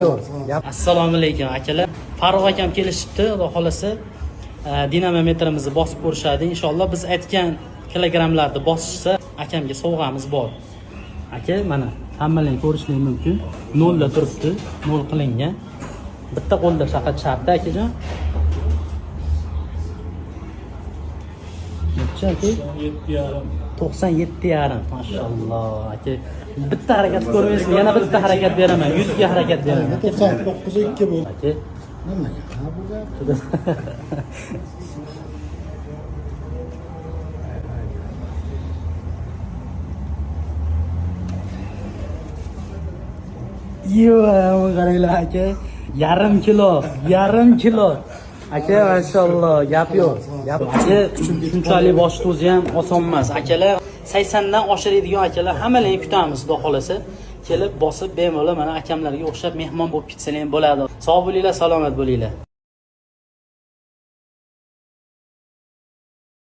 Assalomu alaykum akalar. Farruh akam kelishibdi, xudo xolasa dinamometrimizni bosib ko'rishadi. Inshaalloh biz aytgan kilogrammlarni bosishsa, akamga sovg'amiz bor. Aka, mana hammalar ko'rishingiz mumkin. 0 da turibdi, 0 qilingan. Bitta qo'lda faqat shartda akajon. Necha aka? 97,5. Maşallah aka. Bitta harakat ko'rmaysiz, yana bitta harakat beraman. 100 ga harakat beraman. 99.2 bu. Aka. Nimaga? Ha bu Yo, qaranglar aka. Yarim kilo. Aka, maşallah, gap yo'q. Aka, shunchalik boshni o'zi ham oson emas. Akalar 80 dan oshiradigan akalar hammalarni kutamiz, xudo xolasa. Kelib bosib bemalol mana akamlarga o'xshab mehmon bo'lib ketsalar ham bo'ladi. Sog' bo'linglar, salomat bo'linglar.